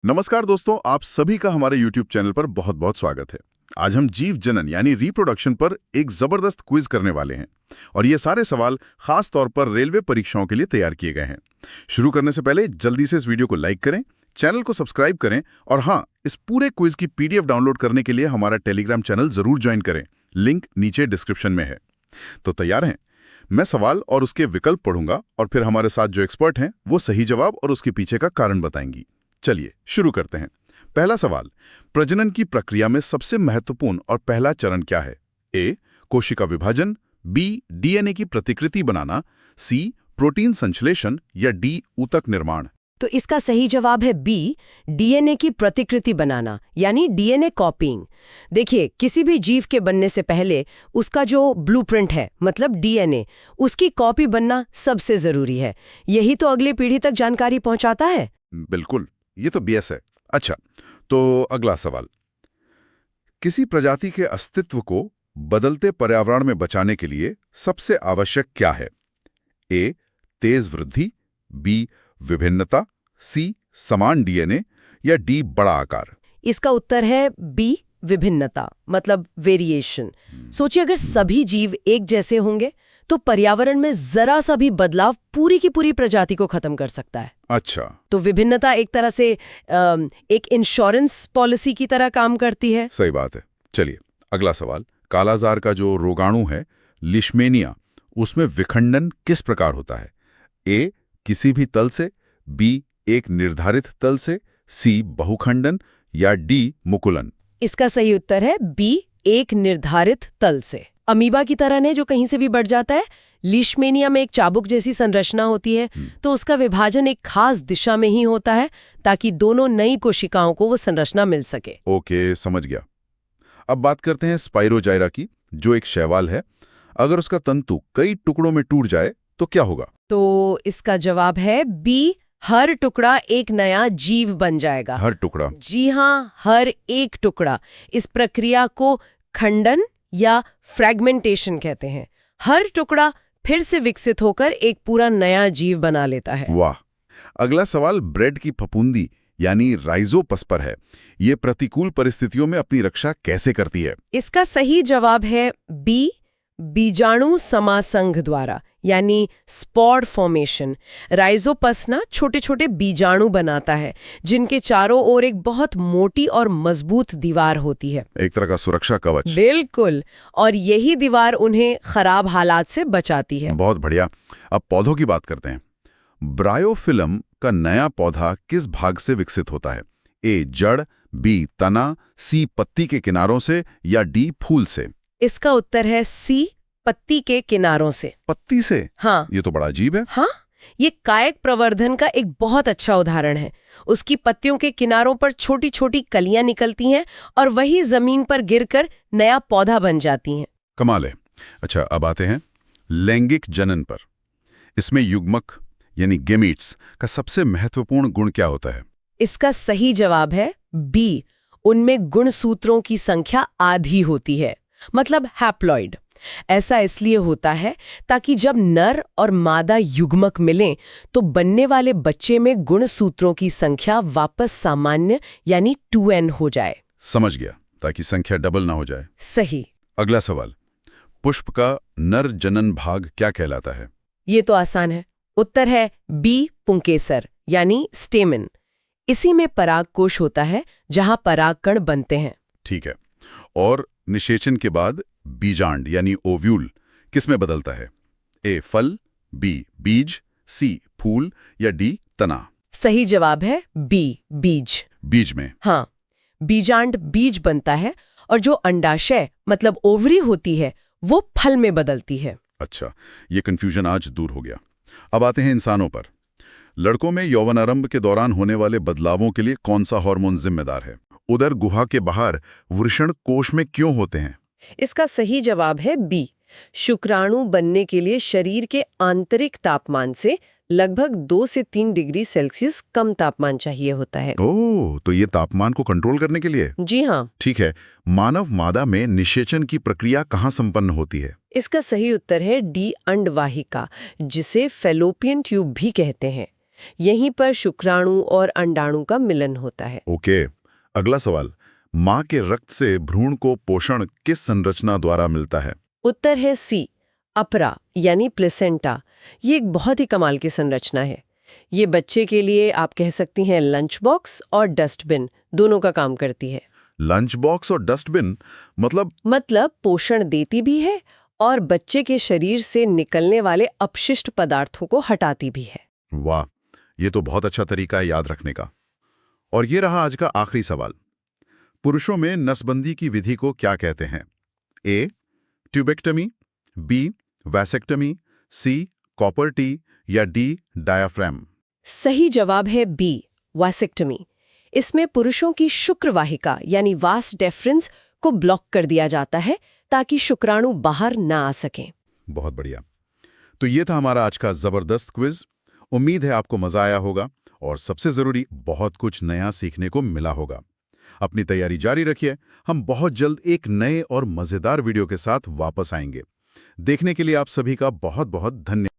नमस्कार दोस्तों, आप सभी का हमारे YouTube चैनल पर बहुत बहुत स्वागत है। आज हम जीव जनन यानी रिप्रोडक्शन पर एक जबरदस्त क्विज करने वाले हैं और ये सारे सवाल खास तौर पर रेलवे परीक्षाओं के लिए तैयार किए गए हैं। शुरू करने से पहले जल्दी से इस वीडियो को लाइक करें, चैनल को सब्सक्राइब करें और हाँ, इस पूरे क्विज की PDF डाउनलोड करने के लिए हमारा टेलीग्राम चैनल जरूर ज्वाइन करें। लिंक नीचे डिस्क्रिप्शन में है। तो तैयार हैं? मैं सवाल और उसके विकल्प पढ़ूंगा और फिर हमारे साथ जो एक्सपर्ट हैं वो सही जवाब और उसके पीछे का कारण बताएंगी। चलिए शुरू करते हैं। पहला सवाल, प्रजनन की प्रक्रिया में सबसे महत्वपूर्ण और पहला चरण क्या है? ए. कोशिका विभाजन, बी. डीएनए की प्रतिकृति बनाना, सी. प्रोटीन संश्लेषण या डी. ऊतक निर्माण। तो इसका सही जवाब है बी, डीएनए की प्रतिकृति बनाना यानी डीएनए कॉपिंग। देखिए, किसी भी जीव के बनने से पहले उसका जो ब्लूप्रिंट है मतलब डीएनए, उसकी कॉपी बनना सबसे जरूरी है। यही तो अगली पीढ़ी तक जानकारी पहुंचाता है। बिल्कुल, ये तो BS है। अच्छा, तो अगला सवाल, किसी प्रजाति के अस्तित्व को बदलते पर्यावरण में बचाने के लिए सबसे आवश्यक क्या है? ए. तेज वृद्धि, बी. विभिन्नता, सी. समान डीएनए या डी. बड़ा आकार। इसका उत्तर है बी, विभिन्नता मतलब वेरिएशन। सोचिए, अगर सभी जीव एक जैसे होंगे तो पर्यावरण में जरा सा भी बदलाव पूरी की पूरी प्रजाति को खत्म कर सकता है। अच्छा, तो विभिन्नता एक तरह से एक इंश्योरेंस पॉलिसी की तरह काम करती है। सही बात है। चलिए अगला सवाल, कालाजार का जो रोगाणु है लिशमेनिया, उसमें विखंडन किस प्रकार होता है? ए. किसी भी तल से, बी. एक निर्धारित तल से, सी. बहुखंडन या डी. मुकुलन। इसका सही उत्तर है बी, एक निर्धारित तल से। अमीबा की तरह ने जो कहीं से भी बढ़ जाता है। लीशमेनिया में एक चाबुक जैसी संरचना होती है, तो उसका विभाजन एक खास दिशा में ही होता है ताकि दोनों नई कोशिकाओं को वो संरचना मिल सके। ओके, समझ गया। अब बात करते हैं स्पाइरोजाइरा की, जो एक शैवाल है। अगर उसका तंतु कई टुकड़ों में टूट जाए तो क्या होगा? तो इसका जवाब है बी, हर टुकड़ा एक नया जीव बन जाएगा। हर टुकड़ा? जी हाँ, हर एक टुकड़ा। इस प्रक्रिया को खंडन या फ्रैगमेंटेशन कहते हैं। हर टुकड़ा फिर से विकसित होकर एक पूरा नया जीव बना लेता है। वाह। अगला सवाल ब्रेड की फफूंदी यानी राइजोपस पर है। ये प्रतिकूल परिस्थितियों में अपनी रक्षा कैसे करती है? इसका सही जवाब है बी, बीजाणु समासंघ द्वारा यानी स्पॉर फॉर्मेशन। राइजोपस ना छोटे छोटे बीजाणु बनाता है जिनके चारों ओर एक बहुत मोटी और मजबूत दीवार होती है। एक तरह का सुरक्षा कवच। बिल्कुल, और यही दीवार उन्हें खराब हालात से बचाती है। बहुत बढ़िया। अब पौधों की बात करते हैं। ब्रायोफिलम का नया पौधा किस भाग से विकसित होता है? ए. जड़, बी. तना, सी. पत्ती के किनारों से या डी. फूल से। इसका उत्तर है सी, पत्ती के किनारों से। पत्ती से? हाँ, ये तो बड़ा अजीब है। हाँ, ये कायक प्रवर्धन का एक बहुत अच्छा उदाहरण है। उसकी पत्तियों के किनारों पर छोटी छोटी कलियां निकलती हैं और वही जमीन पर गिरकर नया पौधा बन जाती हैं। कमाल है। अच्छा, अब आते हैं लैंगिक जनन पर। इसमें युग्मक यानी गेमीट्स का सबसे महत्वपूर्ण गुण क्या होता है? इसका सही जवाब है बी, उनमें गुणसूत्रों की संख्या आधी होती है, मतलब हैप्लॉइड। ऐसा इसलिए होता है ताकि जब नर और मादा युग्मक मिलें तो बनने वाले बच्चे में गुणसूत्रों की संख्या वापस सामान्य यानी 2n हो जाए। समझ गया, ताकि संख्या डबल ना हो जाए। सही। अगला सवाल, पुष्प का नर जनन भाग क्या कहलाता है? ये तो आसान है। उत्तर है बी, पुंकेसर यानी स्टेमन। इसी में परागकोश होता है जहां परागकण बनते हैं। ठीक है। और निषेचन के बाद बीजांड यानी ओव्यूल किस में बदलता है? ए. फल, बी. बीज, सी. फूल या डी. तना। सही जवाब है बी, बीज। बीज में? हाँ, बीजांड बीज बनता है और जो अंडाशय मतलब ओवरी होती है वो फल में बदलती है। अच्छा, ये कंफ्यूजन आज दूर हो गया। अब आते हैं इंसानों पर। लड़कों में यौवनारंभ के दौरान होने वाले बदलावों के लिए कौन सा हार्मोन जिम्मेदार है? उदर गुहा के बाहर वृषण कोश में क्यों होते हैं? इसका सही जवाब है बी, शुक्राणु बनने के लिए शरीर के आंतरिक तापमान से लगभग 2 से 3 डिग्री सेल्सियस कम तापमान चाहिए होता है। ओह, तो ये तापमान को कंट्रोल करने के लिए? जी हाँ। ठीक है। मानव मादा में निषेचन की प्रक्रिया कहाँ संपन्न होती है? इसका सही उत्तर है डी, अंडवाहिका, जिसे फैलोपियन ट्यूब भी कहते हैं। यहीं पर शुक्राणु और अंडाणु का मिलन होता है। ओके, अगला सवाल, माँ के रक्त से भ्रूण को पोषण किस संरचना द्वारा मिलता है? उत्तर है सी, अपरा यानी प्लेसेंटा। ये एक बहुत ही कमाल की संरचना है। ये बच्चे के लिए आप कह सकती हैं लंच बॉक्स और डस्टबिन दोनों का काम करती है। लंच बॉक्स और डस्टबिन मतलब पोषण देती भी है और बच्चे के शरीर से निकलने वाले अपशिष्ट पदार्थों को हटाती भी है। वाह, ये तो बहुत अच्छा तरीका है याद रखने का। और ये रहा आज का आखिरी सवाल, पुरुषों में नसबंदी की विधि को क्या कहते हैं? ए, ट्यूबेक्टमी, बी, वैसेक्टमी, सी, कॉपर टी या डी, डायाफ्राम? सही जवाब है बी, वासेक्टमी। इसमें पुरुषों की शुक्रवाहिका यानी वास डेफरेंस को ब्लॉक कर दिया जाता है ताकि शुक्राणु बाहर ना आ सकें। बहुत बढ़िया। तो ये था हमारा आज का जबरदस्त क्विज। उम्मीद है आपको मजा आया होगा और सबसे जरूरी बहुत कुछ नया सीखने को मिला होगा। अपनी तैयारी जारी रखिए, हम बहुत जल्द एक नए और मजेदार वीडियो के साथ वापस आएंगे। देखने के लिए आप सभी का बहुत बहुत धन्यवाद।